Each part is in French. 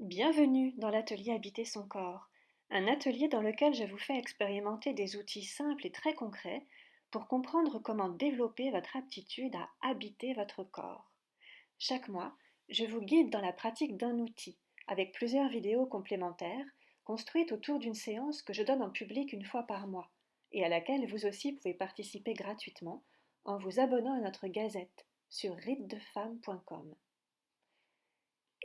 Bienvenue dans l'atelier Habiter son corps, un atelier dans lequel je vous fais expérimenter des outils simples et très concrets pour comprendre comment développer votre aptitude à habiter votre corps. Chaque mois, je vous guide dans la pratique d'un outil, avec plusieurs vidéos complémentaires construites autour d'une séance que je donne en public une fois par mois, et à laquelle vous aussi pouvez participer gratuitement en vous abonnant à notre gazette sur ritedefemme.com.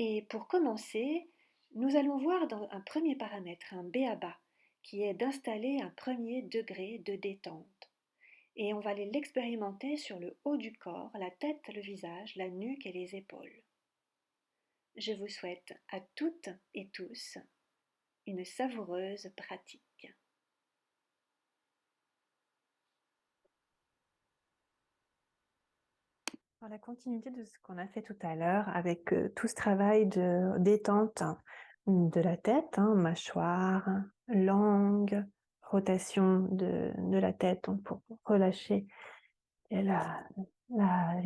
Et pour commencer, nous allons voir dans un premier paramètre, un b.a.-ba, qui est d'installer un premier degré de détente. Et on va aller l'expérimenter sur le haut du corps, la tête, le visage, la nuque et les épaules. Je vous souhaite à toutes et tous une savoureuse pratique. Dans la continuité de ce qu'on a fait tout à l'heure, avec tout ce travail de détente de la tête, mâchoire, langue, rotation de la tête pour relâcher les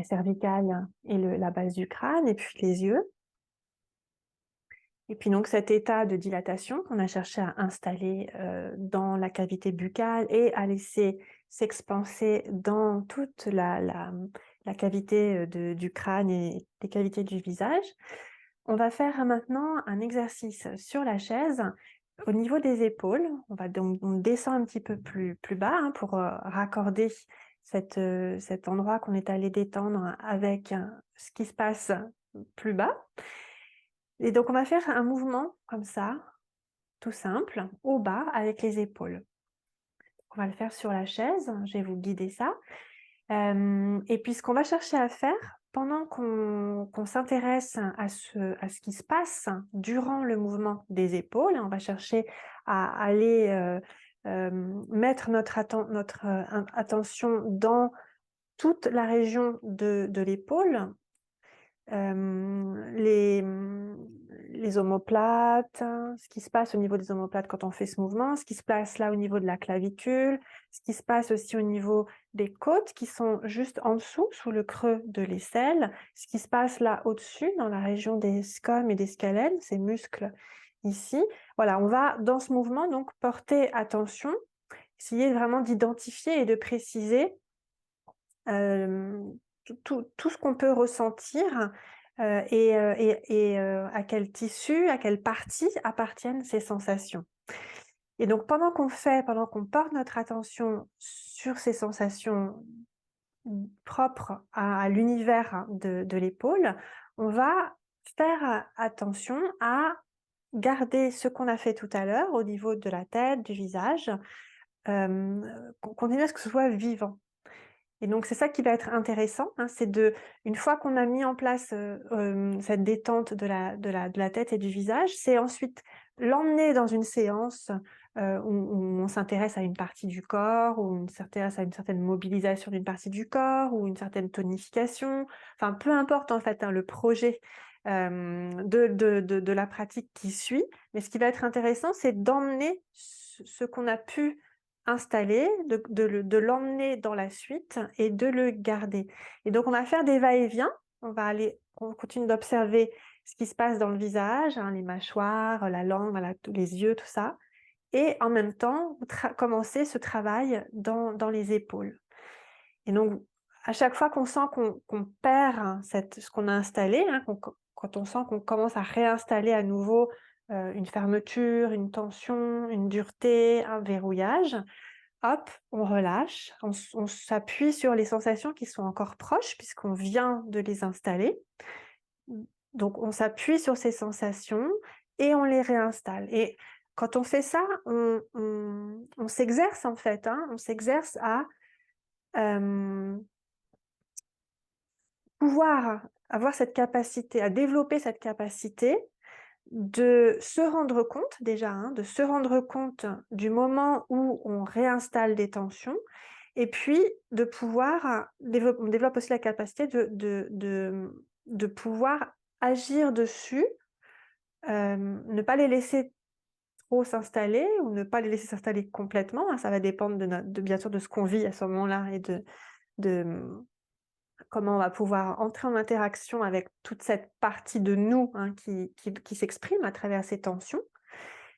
cervicales et la base du crâne, et puis les yeux. Et puis donc cet état de dilatation qu'on a cherché à installer dans la cavité buccale et à laisser s'expanser dans toute la cavité du crâne et les cavités du visage. On va faire maintenant un exercice sur la chaise au niveau des épaules. On descend un petit peu plus bas pour raccorder cet endroit qu'on est allé détendre avec ce qui se passe plus bas. Et donc, on va faire un mouvement comme ça, tout simple, au bas avec les épaules. On va le faire sur la chaise, je vais vous guider ça. Et puis, ce qu'on va chercher à faire, pendant qu'on s'intéresse à ce qui se passe durant le mouvement des épaules, on va chercher à aller mettre notre attention dans toute la région de l'épaule, les omoplates, ce qui se passe au niveau des omoplates quand on fait ce mouvement, ce qui se passe là au niveau de la clavicule, ce qui se passe aussi au niveau des côtes qui sont juste en dessous, sous le creux de l'aisselle, ce qui se passe là au-dessus, dans la région des scomes et des scalènes, ces muscles ici. Voilà, on va dans ce mouvement donc porter attention, essayer vraiment d'identifier et de préciser tout ce qu'on peut ressentir et à quel tissu, à quelle partie appartiennent ces sensations. Et donc pendant qu'on porte notre attention sur ces sensations propres à l'univers de l'épaule, on va faire attention à garder ce qu'on a fait tout à l'heure au niveau de la tête, du visage, continuer à ce que ce soit vivant. Et donc c'est ça qui va être intéressant, c'est une fois qu'on a mis en place cette détente de la tête et du visage, c'est ensuite l'emmener dans une séance où on s'intéresse à une partie du corps, où on s'intéresse à une certaine mobilisation d'une partie du corps, ou une certaine tonification, enfin peu importe en fait le projet de la pratique qui suit, mais ce qui va être intéressant, c'est d'emmener ce qu'on a pu installer, de l'emmener dans la suite et de le garder. Et donc on va faire des va-et-vient, on continue d'observer ce qui se passe dans le visage, les mâchoires, la langue, voilà, les yeux, tout ça, et en même temps commencer ce travail dans les épaules. Et donc à chaque fois qu'on sent qu'on perd ce qu'on a installé, quand on sent qu'on commence à réinstaller à nouveau une fermeture, une tension, une dureté, un verrouillage, hop, on relâche, on s'appuie sur les sensations qui sont encore proches puisqu'on vient de les installer. Donc on s'appuie sur ces sensations et on les réinstalle. Et quand on fait ça, on s'exerce en fait, on s'exerce à pouvoir avoir cette capacité, à développer cette capacité de se rendre compte déjà, de se rendre compte du moment où on réinstalle des tensions, et puis de pouvoir on développe aussi la capacité de pouvoir agir dessus, ne pas les laisser trop s'installer ou ne pas les laisser s'installer complètement, ça va dépendre bien sûr de ce qu'on vit à ce moment-là et de comment on va pouvoir entrer en interaction avec toute cette partie de nous, hein, qui s'exprime à travers ces tensions.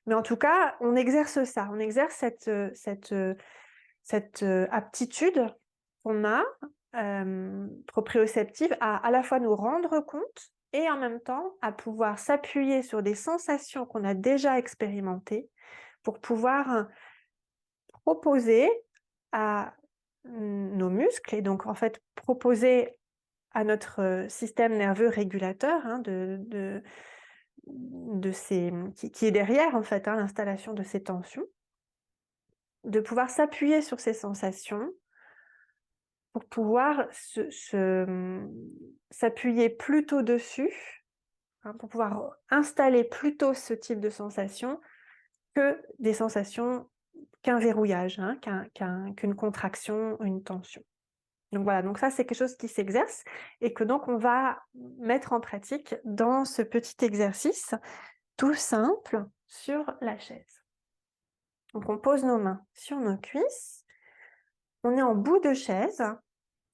Mais en tout cas, on exerce ça, on exerce cette aptitude qu'on a, proprioceptive à la fois nous rendre compte et en même temps à pouvoir s'appuyer sur des sensations qu'on a déjà expérimentées pour pouvoir proposer à nos muscles et donc en fait proposer à notre système nerveux régulateur, hein, de ces qui est derrière en fait, hein, l'installation de ces tensions, de pouvoir s'appuyer sur ces sensations pour pouvoir s'appuyer plutôt dessus, hein, pour pouvoir installer plutôt ce type de sensation que des sensations qu'un verrouillage, hein, qu'une contraction, une tension. Donc voilà, donc ça c'est quelque chose qui s'exerce et que donc on va mettre en pratique dans ce petit exercice tout simple sur la chaise. Donc on pose nos mains sur nos cuisses, on est en bout de chaise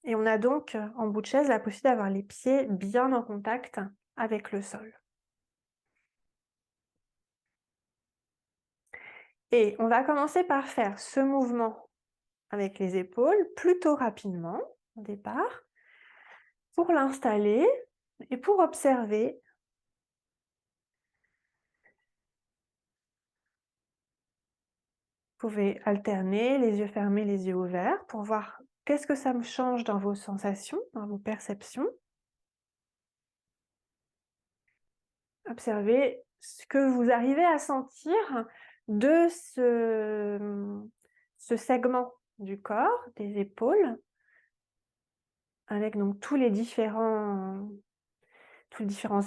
et on a donc en bout de chaise la possibilité d'avoir les pieds bien en contact avec le sol. Et on va commencer par faire ce mouvement avec les épaules plutôt rapidement au départ pour l'installer et pour observer. Vous pouvez alterner les yeux fermés, les yeux ouverts pour voir qu'est-ce que ça me change dans vos sensations, dans vos perceptions. Observez ce que vous arrivez à sentir de ce segment du corps, des épaules, avec donc tous les différents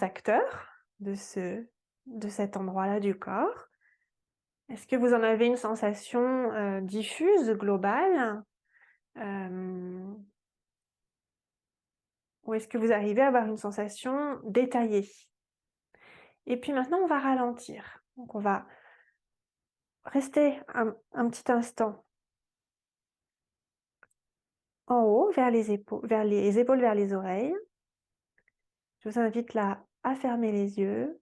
acteurs de cet endroit-là du corps. Est-ce que vous en avez une sensation diffuse, globale, ou est-ce que vous arrivez à avoir une sensation détaillée? Et puis maintenant, on va ralentir. Donc on va rester un petit instant en haut, vers les épaules, vers les oreilles. Je vous invite là à fermer les yeux.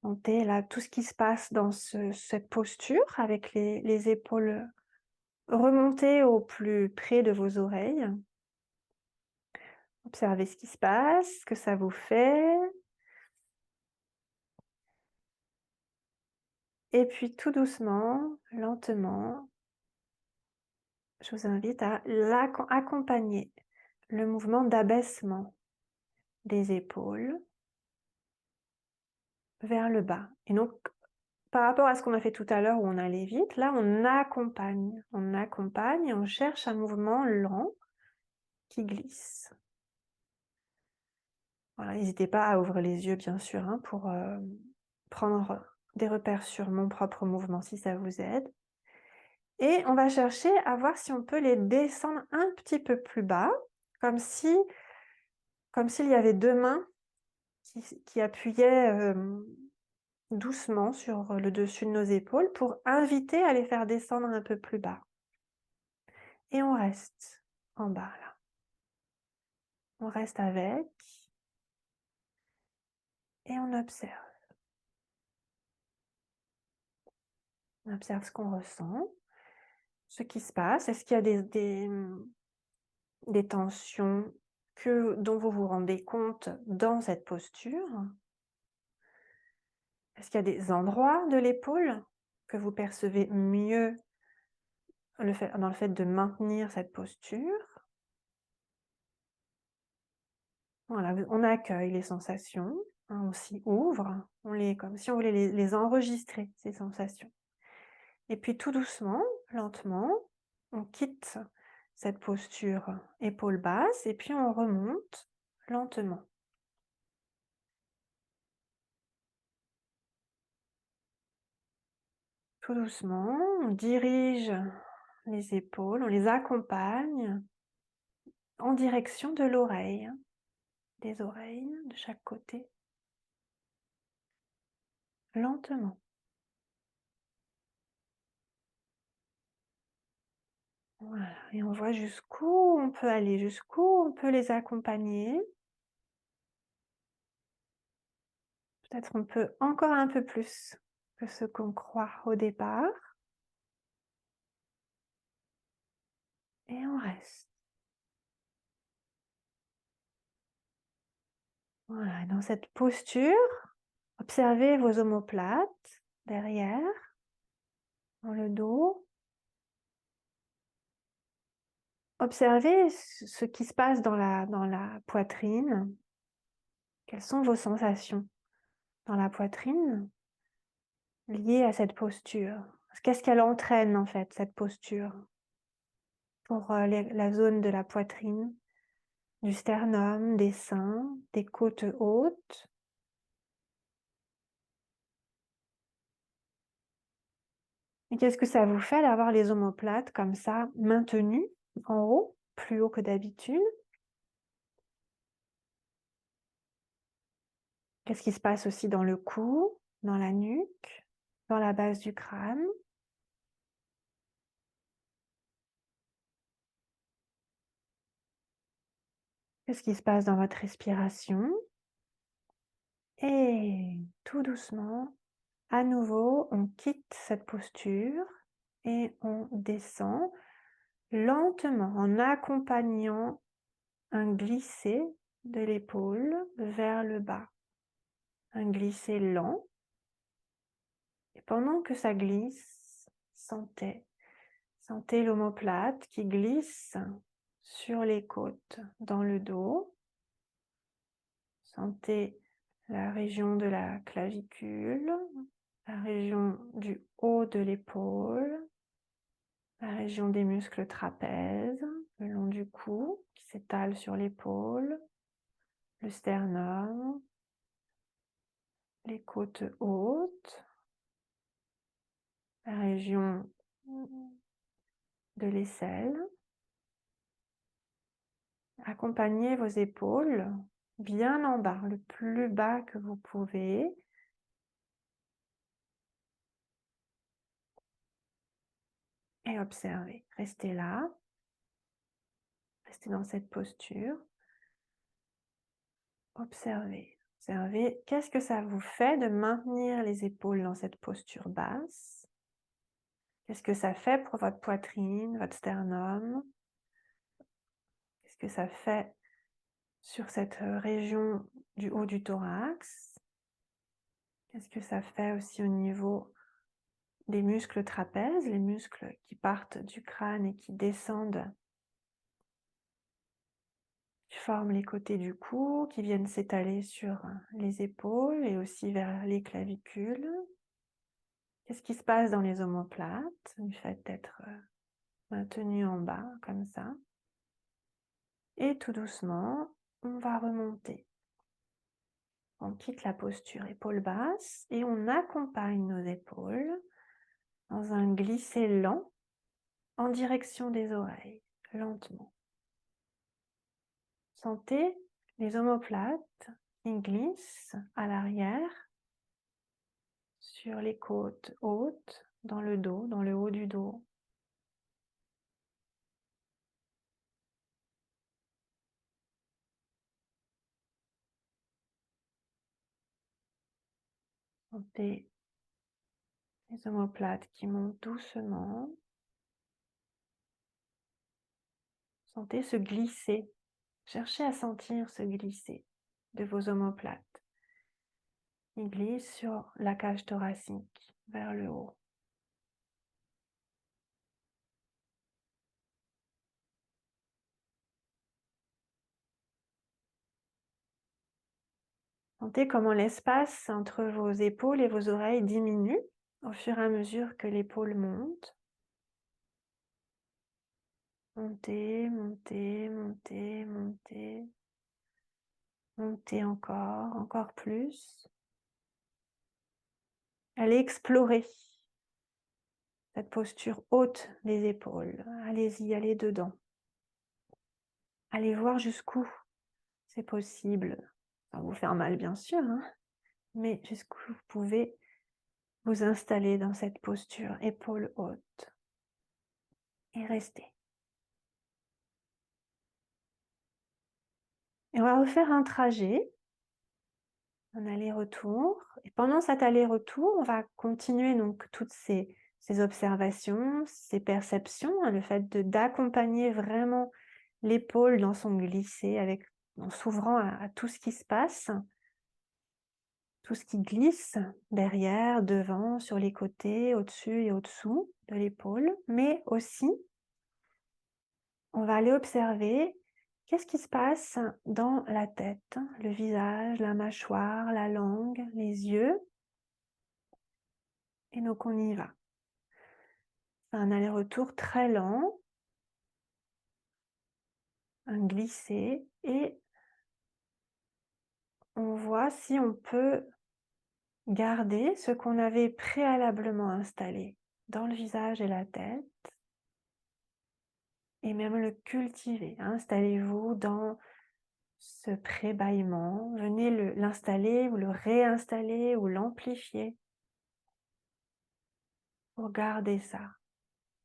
Sentez là tout ce qui se passe dans cette posture avec les épaules remontées au plus près de vos oreilles. Observez ce qui se passe, ce que ça vous fait. Et puis tout doucement, lentement, je vous invite à accompagner le mouvement d'abaissement des épaules vers le bas. Et donc, par rapport à ce qu'on a fait tout à l'heure où on allait vite, là on accompagne et on cherche un mouvement lent qui glisse. Voilà, n'hésitez pas à ouvrir les yeux bien sûr, hein, pour prendre des repères sur mon propre mouvement si ça vous aide. Et on va chercher à voir si on peut les descendre un petit peu plus bas, comme s'il y avait deux mains qui appuyaient doucement sur le dessus de nos épaules pour inviter à les faire descendre un peu plus bas. Et on reste en bas là. On reste avec et on observe. On observe ce qu'on ressent, ce qui se passe. Est-ce qu'il y a des tensions dont vous vous rendez compte dans cette posture? Est-ce qu'il y a des endroits de l'épaule que vous percevez mieux dans le fait de maintenir cette posture? Voilà, on accueille les sensations, hein, on s'y ouvre, comme si on voulait les enregistrer, ces sensations. Et puis tout doucement, lentement, on quitte cette posture épaules basses et puis on remonte lentement. Tout doucement, on dirige les épaules, on les accompagne en direction de l'oreille, des oreilles de chaque côté, lentement. Voilà, et on voit jusqu'où on peut aller, jusqu'où on peut les accompagner. Peut-être on peut encore un peu plus que ce qu'on croit au départ et on reste. Voilà, dans cette posture, observez vos omoplates derrière, dans le dos. Observez ce qui se passe dans la poitrine. Quelles sont vos sensations dans la poitrine liées à cette posture? Qu'est-ce qu'elle entraîne en fait, cette posture, pour la zone de la poitrine, du sternum, des seins, des côtes hautes? Et qu'est-ce que ça vous fait d'avoir les omoplates comme ça, maintenus en haut, plus haut que d'habitude? Qu'est-ce qui se passe aussi dans le cou, dans la nuque, dans la base du crâne? Qu'est-ce qui se passe dans votre respiration? Et tout doucement, à nouveau, on quitte cette posture et on descend lentement en accompagnant un glisser de l'épaule vers le bas. Un glisser lent. Et pendant que ça glisse, sentez l'omoplate qui glisse sur les côtes, dans le dos. Sentez la région de la clavicule, la région du haut de l'épaule, la région des muscles trapèzes, le long du cou qui s'étale sur l'épaule, le sternum, les côtes hautes, la région de l'aisselle. Accompagnez vos épaules bien en bas, le plus bas que vous pouvez. Et observez. Restez là. Restez dans cette posture. Observez. Observez. Qu'est-ce que ça vous fait de maintenir les épaules dans cette posture basse? Qu'est-ce que ça fait pour votre poitrine, votre sternum? Qu'est-ce que ça fait sur cette région du haut du thorax? Qu'est-ce que ça fait aussi au niveau des muscles trapèzes, les muscles qui partent du crâne et qui descendent, qui forment les côtés du cou, qui viennent s'étaler sur les épaules et aussi vers les clavicules? Qu'est-ce qui se passe dans les omoplates du fait d'être maintenu en bas comme ça? Et tout doucement, on va remonter. On quitte la posture épaules basses et on accompagne nos épaules dans un glisser lent en direction des oreilles, lentement. Sentez les omoplates qui glissent à l'arrière sur les côtes hautes, dans le dos, dans le haut du dos. Sentez les omoplates qui montent doucement. Sentez ce glisser. Cherchez à sentir ce glisser de vos omoplates. Ils glissent sur la cage thoracique vers le haut. Sentez comment l'espace entre vos épaules et vos oreilles diminue au fur et à mesure que l'épaule monte. Montez, montez, montez, montez. Montez encore, encore plus. Allez explorer cette posture haute des épaules. Allez-y, allez dedans. Allez voir jusqu'où c'est possible, sans vous faire mal bien sûr, hein, mais jusqu'où vous pouvez vous installer dans cette posture épaules hautes et rester. Et on va refaire un trajet, un aller-retour. Et pendant cet aller-retour, on va continuer donc toutes ces observations, ces perceptions, hein, le fait d'accompagner vraiment l'épaule dans son glissé en s'ouvrant à tout ce qui se passe, tout ce qui glisse derrière, devant, sur les côtés, au-dessus et au-dessous de l'épaule. Mais aussi, on va aller observer qu'est-ce qui se passe dans la tête, le visage, la mâchoire, la langue, les yeux. Et donc on y va. C'est un aller-retour très lent, un glisser, et on voit si on peut garder ce qu'on avait préalablement installé dans le visage et la tête, et même le cultiver. Installez-vous dans ce pré-bâillement, venez l'installer ou le réinstaller ou l'amplifier pour garder ça.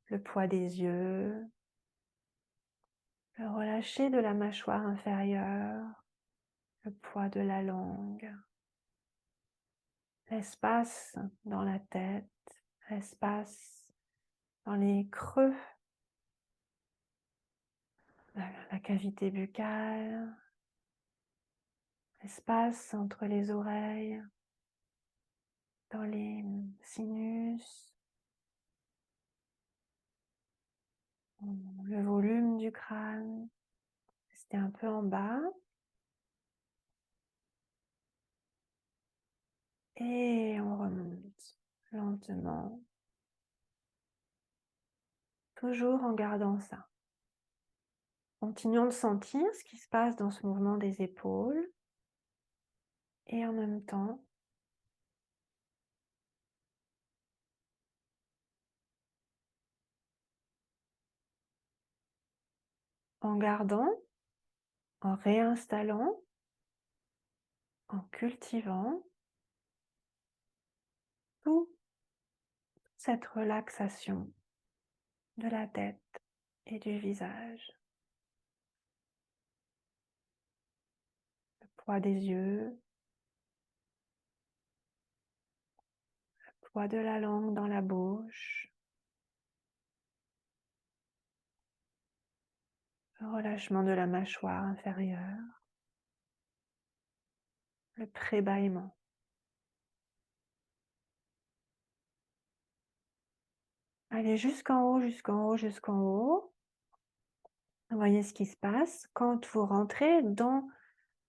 Le poids des yeux, le relâcher de la mâchoire inférieure, le poids de la langue, l'espace dans la tête, l'espace dans les creux, la cavité buccale, l'espace entre les oreilles, dans les sinus, le volume du crâne. Restez un peu en bas. Et on remonte lentement, toujours en gardant ça. Continuons de sentir ce qui se passe dans ce mouvement des épaules et en même temps, en gardant, en réinstallant, en cultivant toute cette relaxation de la tête et du visage, le poids des yeux, le poids de la langue dans la bouche, le relâchement de la mâchoire inférieure, le pré-bâillement. Allez jusqu'en haut, jusqu'en haut, jusqu'en haut. Voyez ce qui se passe quand vous rentrez dans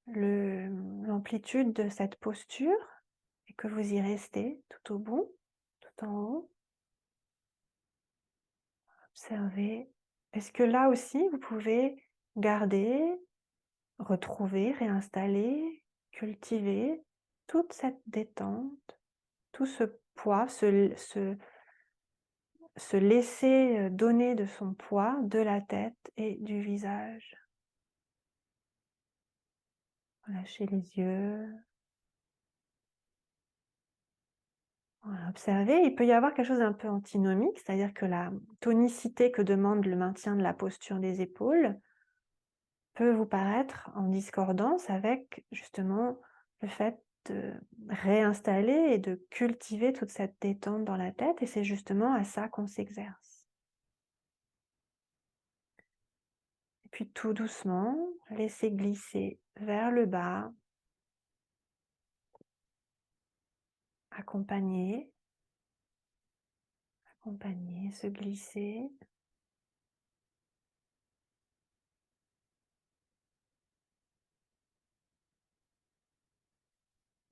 l'amplitude de cette posture et que vous y restez tout au bout, tout en haut. Observez. Est-ce que là aussi, vous pouvez garder, retrouver, réinstaller, cultiver toute cette détente, tout ce poids, se laisser donner de son poids de la tête et du visage. Relâchez les yeux. Voilà, observez, il peut y avoir quelque chose d'un peu antinomique, c'est-à-dire que la tonicité que demande le maintien de la posture des épaules peut vous paraître en discordance avec justement le fait de réinstaller et de cultiver toute cette détente dans la tête, et c'est justement à ça qu'on s'exerce. Et puis tout doucement, laissez glisser vers le bas, accompagner, se glisser.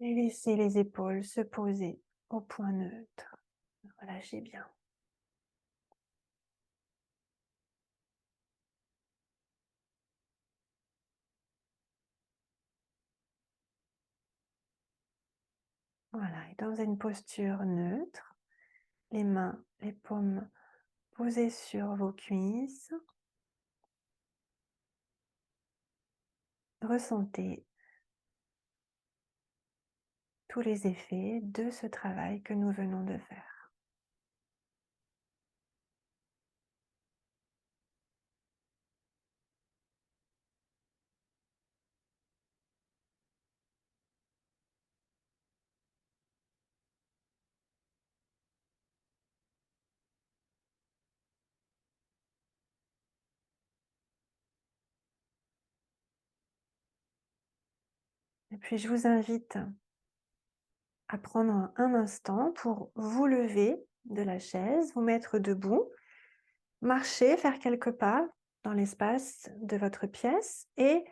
Et laissez les épaules se poser au point neutre. Relâchez bien. Voilà, et dans une posture neutre, les mains, les paumes posées sur vos cuisses, ressentez tous les effets de ce travail que nous venons de faire. Et puis je vous invite à prendre un instant pour vous lever de la chaise, vous mettre debout, marcher, faire quelques pas dans l'espace de votre pièce et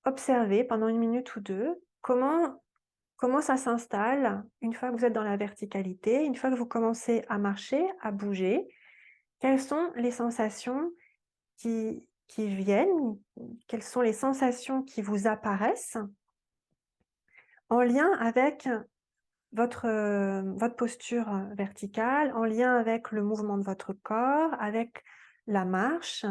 observer pendant 1 minute ou 2 comment ça s'installe une fois que vous êtes dans la verticalité, une fois que vous commencez à marcher, à bouger. Quelles sont les sensations qui viennent? Quelles sont les sensations qui vous apparaissent en lien avec votre posture, verticale, en lien avec le mouvement de votre corps, avec la marche?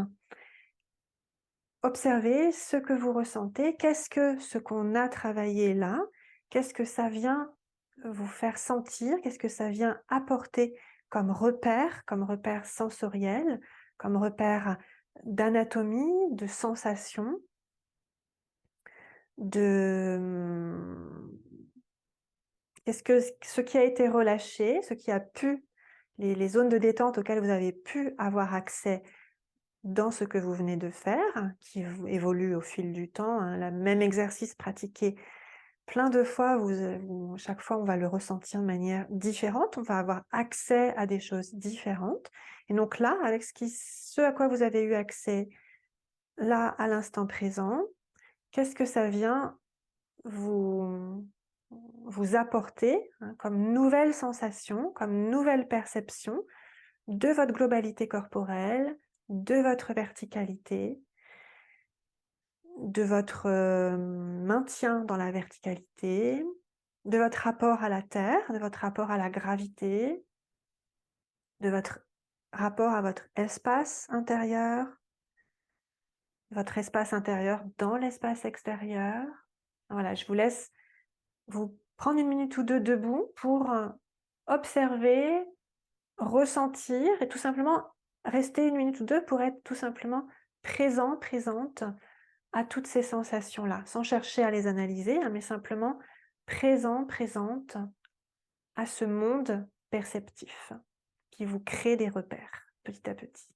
Observez ce que vous ressentez. Qu'est-ce que ce qu'on a travaillé là? Qu'est-ce que ça vient vous faire sentir? Qu'est-ce que ça vient apporter comme repère sensoriel, comme repère d'anatomie, de sensation, de, qu'est-ce que ce qui a été relâché, ce qui a pu les zones de détente auxquelles vous avez pu avoir accès dans ce que vous venez de faire, qui évolue au fil du temps, hein, le même exercice pratiqué plein de fois, chaque fois on va le ressentir de manière différente, on va avoir accès à des choses différentes. Et donc là, avec ce à quoi vous avez eu accès, là, à l'instant présent, qu'est-ce que ça vient vous, vous apporter, hein, comme nouvelle sensation, comme nouvelle perception de votre globalité corporelle, de votre verticalité, de votre maintien dans la verticalité, de votre rapport à la terre, de votre rapport à la gravité, de votre rapport à votre espace intérieur dans l'espace extérieur. Voilà, je vous laisse vous prendre 1 minute ou 2 debout pour observer, ressentir et tout simplement rester 1 minute ou 2 pour être tout simplement présent, présente à toutes ces sensations-là, sans chercher à les analyser, hein, mais simplement présent, présente à ce monde perceptif qui vous crée des repères petit à petit.